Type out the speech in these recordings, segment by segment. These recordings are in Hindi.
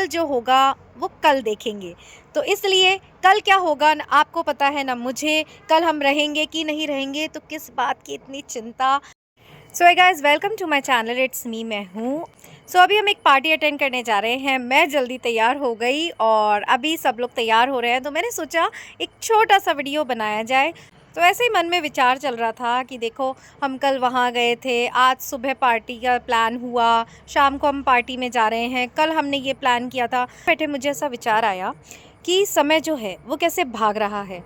कल जो होगा वो कल देखेंगे। तो इसलिए कल क्या होगा ना आपको पता है ना मुझे, कल हम रहेंगे कि नहीं रहेंगे, तो किस बात की इतनी चिंता। So hey guys, welcome to my channel, it's me, मैं हूँ। अभी हम एक पार्टी अटेंड करने जा रहे हैं। मैं जल्दी तैयार हो गई और अभी सब लोग तैयार हो रहे हैं, तो मैंने सोचा एक छोटा सा वीडियो बनाया जाए। तो ऐसे ही मन में विचार चल रहा था कि देखो, हम कल वहाँ गए थे, आज सुबह पार्टी का प्लान हुआ, शाम को हम पार्टी में जा रहे हैं, कल हमने ये प्लान किया था। बैठे मुझे ऐसा विचार आया कि समय जो है वो कैसे भाग रहा है।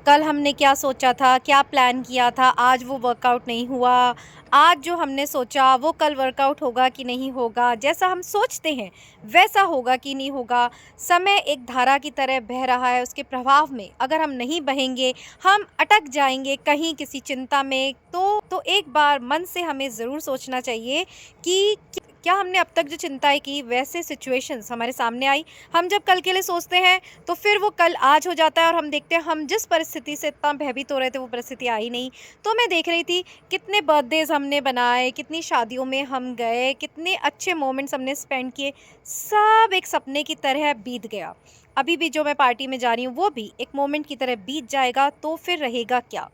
कल हमने क्या सोचा था, क्या प्लान किया था, आज वो वर्कआउट नहीं हुआ। आज जो हमने सोचा वो कल वर्कआउट होगा कि नहीं होगा, जैसा हम सोचते हैं वैसा होगा कि नहीं होगा। समय एक धारा की तरह बह रहा है, उसके प्रभाव में अगर हम नहीं बहेंगे, हम अटक जाएंगे कहीं किसी चिंता में। तो एक बार मन से हमें ज़रूर सोचना चाहिए कि क्या हमने अब तक जो चिंताएं की वैसे सिचुएशंस हमारे सामने आई। हम जब कल के लिए सोचते हैं तो फिर वो कल आज हो जाता है और हम देखते हैं हम जिस परिस्थिति से इतना भयभीत हो रहे थे वो परिस्थिति आई नहीं। तो मैं देख रही थी कितने बर्थडेज हमने बनाए, कितनी शादियों में हम गए, कितने अच्छे मोमेंट्स हमने स्पेंड किए, सब एक सपने की तरह बीत गया। अभी भी जो मैं पार्टी में जा रही हूँ वो भी एक मोमेंट की तरह बीत जाएगा, तो फिर रहेगा क्या,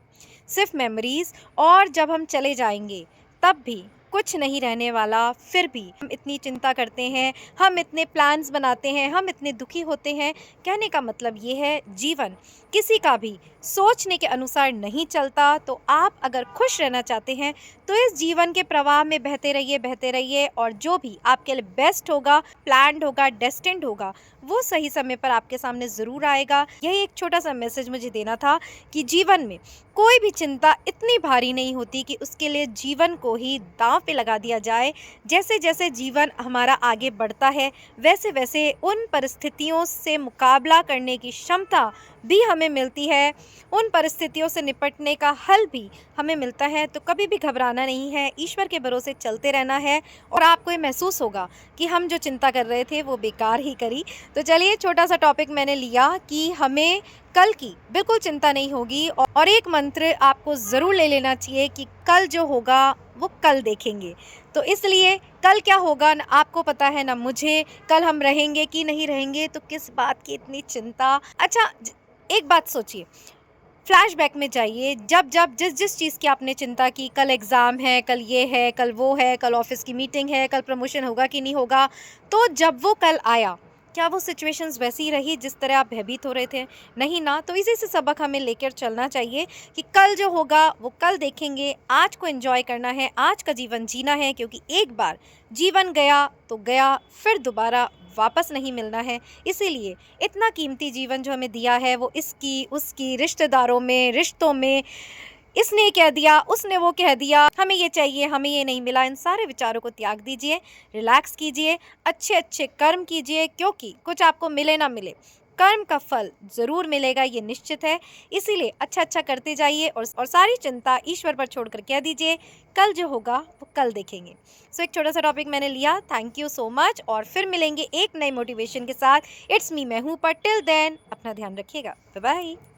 सिर्फ मेमोरीज। और जब हम चले जाएंगे तब भी कुछ नहीं रहने वाला। फिर भी हम इतनी चिंता करते हैं, हम इतने प्लान्स बनाते हैं, हम इतने दुखी होते हैं। कहने का मतलब ये है, जीवन किसी का भी सोचने के अनुसार नहीं चलता। तो आप अगर खुश रहना चाहते हैं तो इस जीवन के प्रवाह में बहते रहिए और जो भी आपके लिए बेस्ट होगा, प्लान्ड होगा, डेस्टिन्ड होगा, वो सही समय पर आपके सामने ज़रूर आएगा। यही एक छोटा सा मैसेज मुझे देना था कि जीवन में कोई भी चिंता इतनी भारी नहीं होती कि उसके लिए जीवन को ही दांव पे लगा दिया जाए। जैसे जैसे जीवन हमारा आगे बढ़ता है वैसे वैसे उन परिस्थितियों से मुकाबला करने की क्षमता भी हमें मिलती है, उन परिस्थितियों से निपटने का हल भी हमें मिलता है। तो कभी भी घबराना नहीं है, ईश्वर के भरोसे चलते रहना है और आपको ये महसूस होगा कि हम जो चिंता कर रहे थे वो बेकार ही करी। तो चलिए, छोटा सा टॉपिक मैंने लिया कि हमें कल की बिल्कुल चिंता नहीं होगी। और एक मंत्र आपको ज़रूर ले लेना चाहिए कि कल जो होगा वो कल देखेंगे। तो इसलिए कल क्या होगा ना आपको पता है ना मुझे, कल हम रहेंगे कि नहीं रहेंगे, तो किस बात की इतनी चिंता। अच्छा, एक बात सोचिए, फ्लैशबैक में जाइए, जब जब जिस जिस चीज़ की आपने चिंता की, कल एग्ज़ाम है, कल ये है, कल वो है, कल ऑफिस की मीटिंग है, कल प्रमोशन होगा कि नहीं होगा, तो जब वो कल आया, क्या वो सिचुएशंस वैसी ही रही जिस तरह आप भयभीत हो रहे थे? नहीं ना। तो इसी से सबक हमें लेकर चलना चाहिए कि कल जो होगा वो कल देखेंगे। आज को एंजॉय करना है, आज का जीवन जीना है, क्योंकि एक बार जीवन गया तो गया, फिर दोबारा वापस नहीं मिलना है। इसीलिए इतना कीमती जीवन जो हमें दिया है वो इसकी उसकी रिश्तेदारों में, रिश्तों में, इसने ये कह दिया, उसने वो कह दिया, हमें ये चाहिए, हमें ये नहीं मिला, इन सारे विचारों को त्याग दीजिए, रिलैक्स कीजिए, अच्छे अच्छे कर्म कीजिए, क्योंकि कुछ आपको मिले ना मिले, कर्म का फल ज़रूर मिलेगा, ये निश्चित है। इसीलिए अच्छा अच्छा करते जाइए और सारी चिंता ईश्वर पर छोड़कर कह दीजिए कल जो होगा वो कल देखेंगे। एक छोटा सा टॉपिक मैंने लिया। थैंक यू सो मच, और फिर मिलेंगे एक नई मोटिवेशन के साथ। इट्स मी, मैं हूँ, पर टिल देन अपना ध्यान रखिएगा। Bye bye.